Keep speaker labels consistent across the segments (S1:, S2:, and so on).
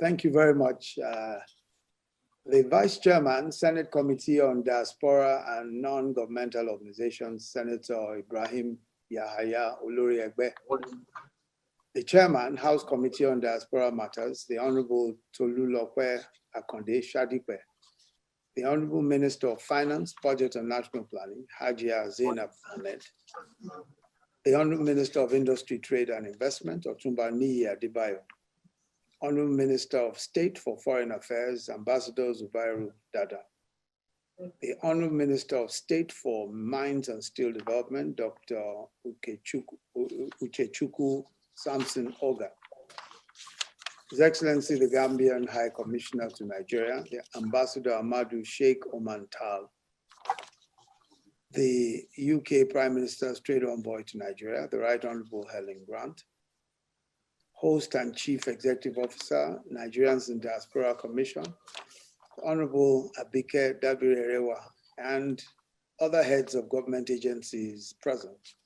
S1: Thank you very much. The Vice Chairman, Senate Committee on Diaspora and Non-Governmental Organizations, Senator Ibrahim Yahaya Oloriegbe. The Chairman, House Committee on Diaspora Matters, the Honorable Tolulope Akonde Shadipe. The Honorable Minister of Finance, Budget and National Planning, Hajia Zainab Ahmed. The Honorable Minister of Industry, Trade and Investment, Otumba Niyi Adebayo. Honorable Minister of State for Foreign Affairs, Ambassador Zubairu Dada. The Honorable Minister of State for Mines and Steel Development, Dr. Uchechukwu Samson Oga. His Excellency, the Gambian High Commissioner to Nigeria, the Ambassador Amadou Sheikh Oman Tal. The UK Prime Minister's Trade Envoy to Nigeria, the Right Honorable Helen Grant. Host and Chief Executive Officer, Nigerians in Diaspora Commission, Honorable Abike Dabirerewa, and other heads of government agencies present,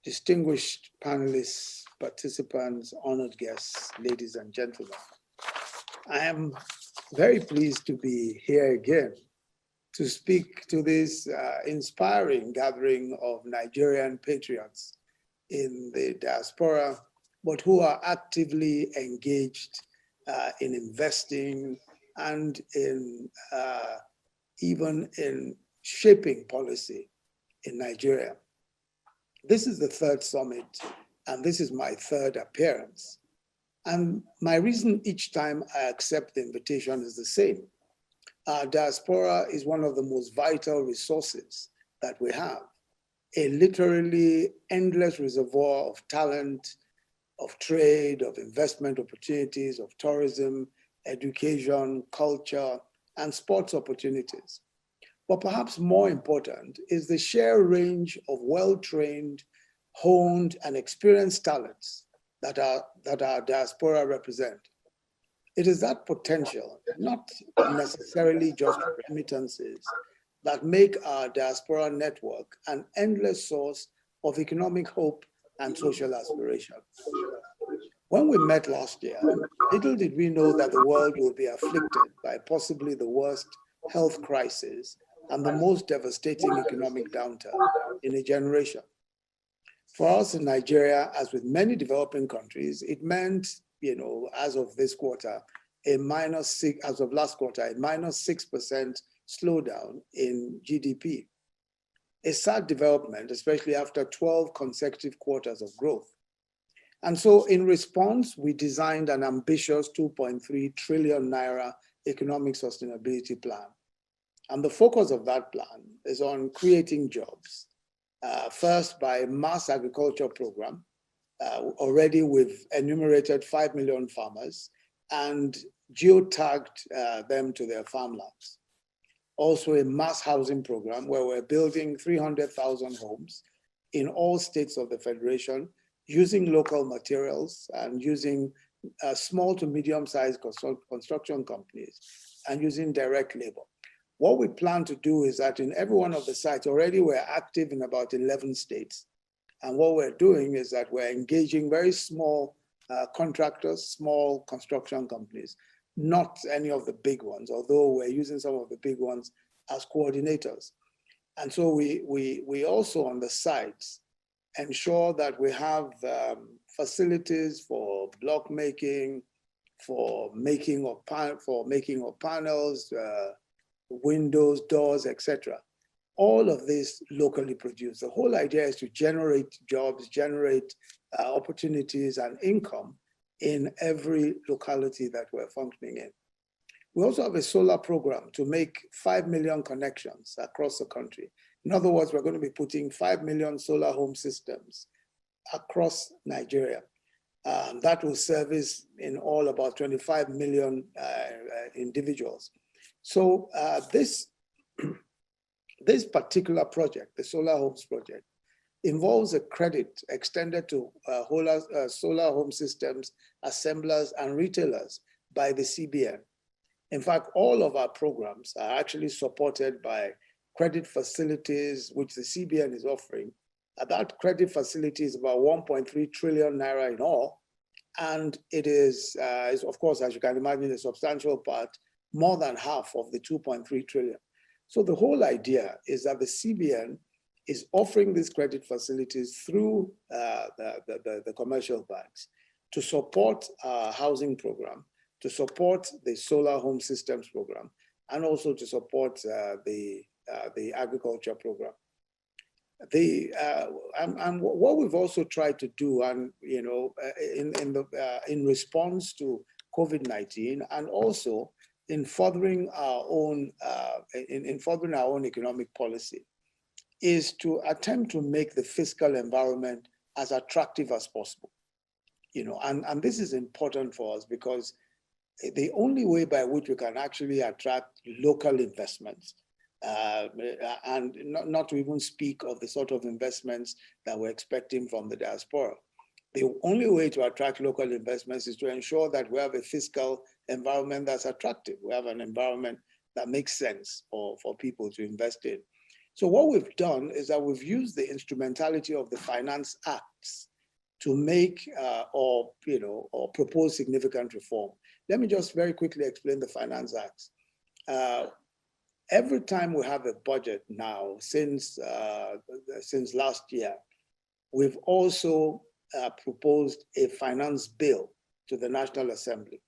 S1: distinguished panelists, participants, honored guests, ladies and gentlemen. I am very pleased to be here again to speak to this inspiring gathering of Nigerian patriots in the diaspora, but who are actively engaged in investing and in even in shaping policy in Nigeria. This is the third summit, and this is my third appearance. And my reason each time I accept the invitation is the same. Our diaspora is one of the most vital resources that we have, a literally endless reservoir of talent, of trade, of investment opportunities, of tourism, education, culture, and sports opportunities. But perhaps more important is the sheer range of well-trained, honed, and experienced talents that our diaspora represent. It is that potential, not necessarily just remittances, that make our diaspora network an endless source of economic hope and social aspiration. When we met last year, little did we know that the world will be afflicted by possibly the worst health crisis and the most devastating economic downturn in a generation. For us in Nigeria, as with many developing countries, it meant, as of this quarter, as of last quarter, a -6% slowdown in GDP. A sad development, especially after 12 consecutive quarters of growth. And so in response, we designed an ambitious 2.3 trillion naira economic sustainability plan. And the focus of that plan is on creating jobs. First, by a mass agriculture program. Already we've enumerated 5 million farmers and geotagged them to their farmlands. Also a mass housing program where we're building 300,000 homes in all states of the Federation using local materials and using small to medium-sized construction companies and using direct labor. What we plan to do is that in every one of the sites, already we're active in about 11 states. And what we're doing is that we're engaging very small contractors, small construction companies, not any of the big ones, although we're using some of the big ones as coordinators. And so we also on the sites ensure that we have facilities for block making, for making of panels, windows, doors, etc. All of this locally produced. The whole idea is to generate jobs, generate opportunities and income in every locality that we're functioning in. We also have a solar program to make 5 million connections across the country. In other words, we're going to be putting 5 million solar home systems across Nigeria. That will service in all about 25 million individuals. So this particular project, the Solar Homes Project, involves a credit extended to solar home systems, assemblers, and retailers by the CBN. In fact, all of our programs are actually supported by credit facilities, which the CBN is offering. That credit facility is about 1.3 trillion naira in all, And it is of course, as you can imagine, a substantial part, more than half of the 2.3 trillion. So the whole idea is that the CBN is offering these credit facilities through the commercial banks to support our housing program, to support the solar home systems program, and also to support the agriculture program. And what we've also tried to do, and in response to COVID-19, and also in furthering our own economic policy, is to attempt to make the fiscal environment as attractive as possible. And this is important for us because the only way by which we can actually attract local investments, and not to even speak of the sort of investments that we're expecting from the diaspora. The only way to attract local investments is to ensure that we have a fiscal environment that's attractive. We have an environment that makes sense for people to invest in. So what we've done is that we've used the instrumentality of the Finance Acts to make or propose significant reform. Let me just very quickly explain the Finance Acts. Every time we have a budget now, since last year, we've also proposed a finance bill to the National Assembly.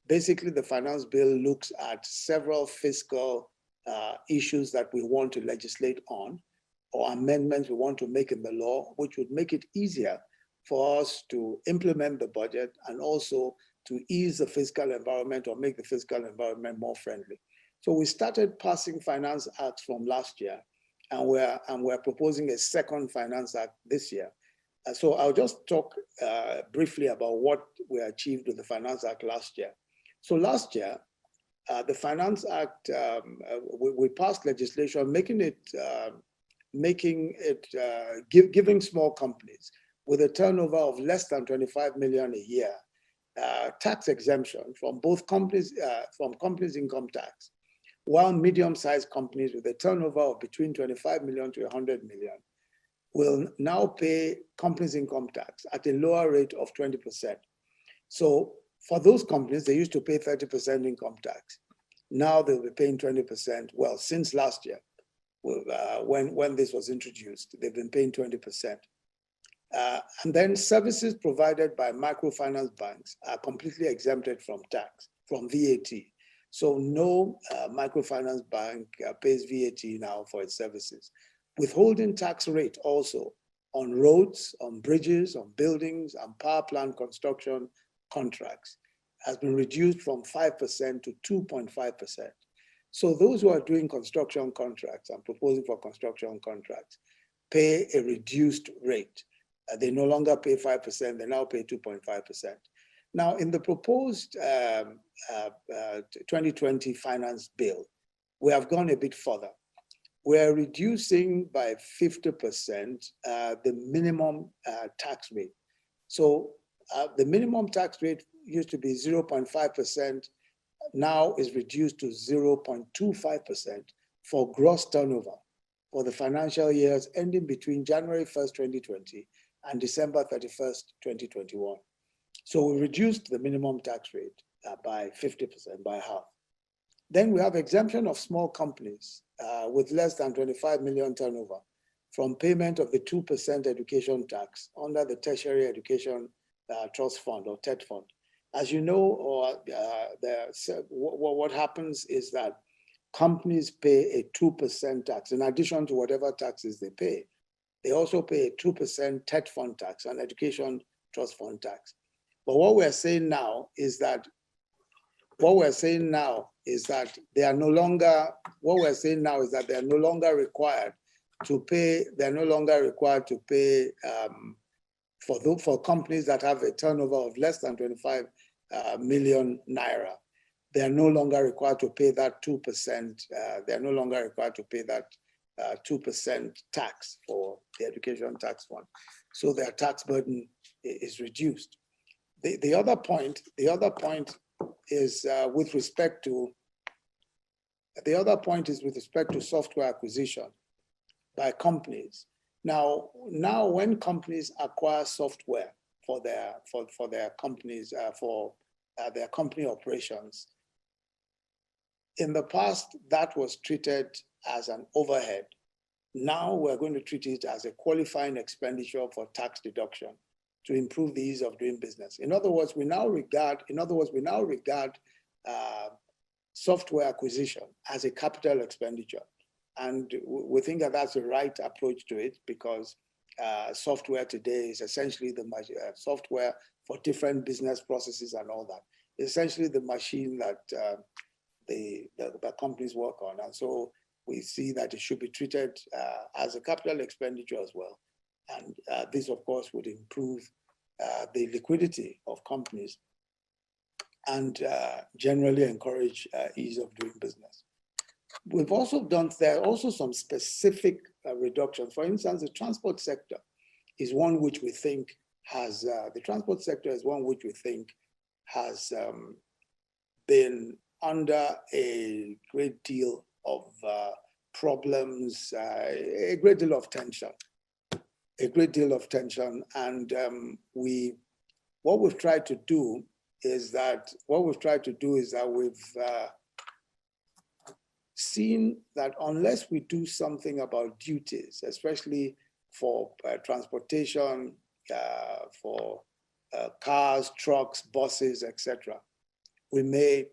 S1: Basically, the finance bill looks at several fiscal issues that we want to legislate on, or amendments we want to make in the law, which would make it easier for us to implement the budget and also to ease the fiscal environment or make the fiscal environment more friendly. So we started passing Finance Acts from last year, and we're proposing a second Finance Act this year. So I'll just talk briefly about what we achieved with the Finance Act last year. So last year, the Finance Act, we passed legislation giving small companies with a turnover of less than 25 million a year tax exemption from both companies income tax, while medium-sized companies with a turnover of between 25 million to 100 million will now pay companies income tax at a lower rate of 20%. So for those companies, they used to pay 30% income tax. Now they'll be paying 20%. Well, since last year, when this was introduced, they've been paying 20%. And then services provided by microfinance banks are completely exempted from tax, from VAT. So no microfinance bank pays VAT now for its services. Withholding tax rate also on roads, on bridges, on buildings, and power plant construction contracts has been reduced from 5% to 2.5%. So those who are doing construction contracts and proposing for construction contracts pay a reduced rate. They no longer pay 5%, they now pay 2.5%. Now, in the proposed 2020 finance bill, we have gone a bit further. We're reducing by 50% the minimum tax rate. So the minimum tax rate used to be 0.5%, now is reduced to 0.25% for gross turnover for the financial years ending between January 1st, 2020 and December 31st, 2021. So we reduced the minimum tax rate by 50%, by half. Then we have exemption of small companies with less than 25 million turnover from payment of the 2% education tax under the Tertiary Education Trust Fund, or TET Fund. As you know, what happens is that companies pay a 2% tax in addition to whatever taxes they pay. They also pay a 2% TET Fund tax, an education trust fund tax. But what we're saying now is that they are no longer required to pay. They're no longer required to pay for companies that have a turnover of less than 25 million naira. They are no longer required to pay that 2%. They are no longer required to pay that 2% tax for the education tax fund. So their tax burden is reduced. The other point is with respect to software acquisition by companies. Now when companies acquire software for their companies, for their company operations. In the past, that was treated as an overhead. Now we're going to treat it as a qualifying expenditure for tax deduction to improve the ease of doing business. In other words, we now regard software acquisition as a capital expenditure. And we think that that's the right approach to it, because software today is essentially the software for different business processes and all that. Essentially the machine that the companies work on. And so we see that it should be treated as a capital expenditure as well. And this, of course, would improve the liquidity of companies and generally encourage ease of doing business. We've also done, there are also some specific reductions. For instance, the transport sector is one which we think has, been under a great deal of problems, a great deal of tension. And what we've tried to do is that we've seen that unless we do something about duties, especially for transportation, for cars, trucks, buses, etc., we may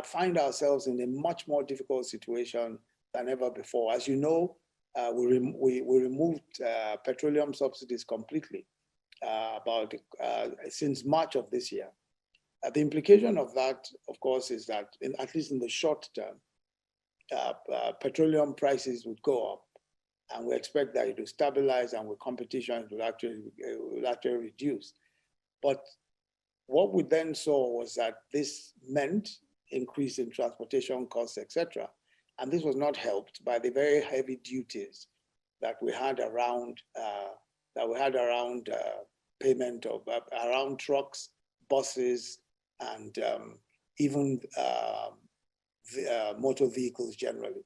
S1: find ourselves in a much more difficult situation than ever before. As you know, we removed petroleum subsidies completely since March of this year. The implication of that, of course, is that at least in the short term, petroleum prices would go up, and we expect that it will stabilize, and with competition, it will actually reduce. But what we then saw was that this meant increase in transportation costs, etc. And this was not helped by the very heavy duties that we had around payment of around trucks, buses, and even motor vehicles generally.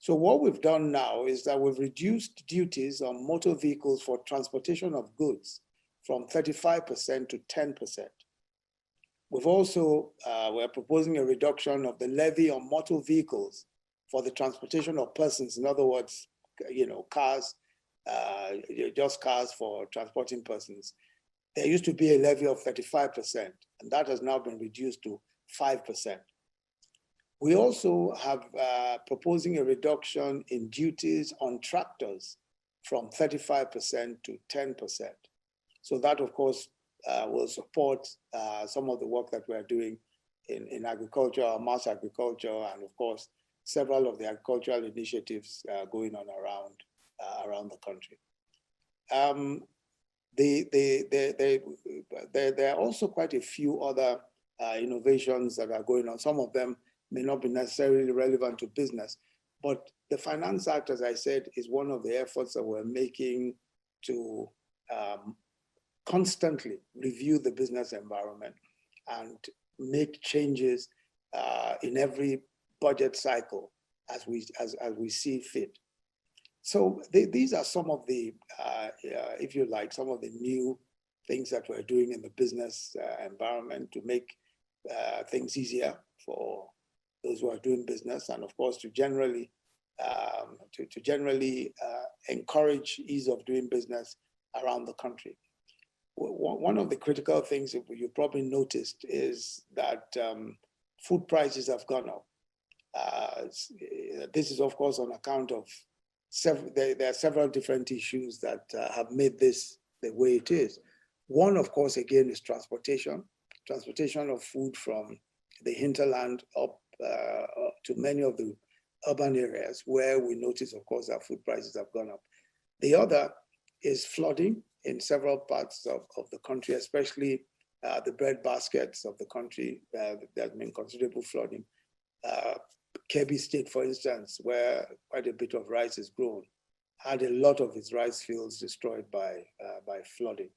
S1: So what we've done now is that we've reduced duties on motor vehicles for transportation of goods from 35% to 10%. We've also, we're proposing a reduction of the levy on motor vehicles for the transportation of persons. In other words, cars, just cars for transporting persons. There used to be a levy of 35%, and that has now been reduced to 5%. We also have proposing a reduction in duties on tractors from 35% to 10%. So that, of course, will support some of the work that we're doing in agriculture, mass agriculture, and of course, several of the agricultural initiatives going on around the country. There are also quite a few other innovations that are going on. Some of them may not be necessarily relevant to business, but the Finance Act, as I said, is one of the efforts that we're making to constantly review the business environment and make changes in every budget cycle as we see fit. So these are some of the, if you like, some of the new things that we're doing in the business environment to make things easier for those who are doing business, and of course to generally encourage ease of doing business around the country. One of the critical things that you probably noticed is that food prices have gone up. This is, of course, on account of there are several different issues that have made this the way it is. One, of course, again, is transportation of food from the hinterland up to many of the urban areas where we notice, of course, that food prices have gone up. The other is flooding in several parts of the country, especially the bread baskets of the country. There's been considerable flooding. Kebbi State, for instance, where quite a bit of rice is grown, had a lot of its rice fields destroyed by flooding.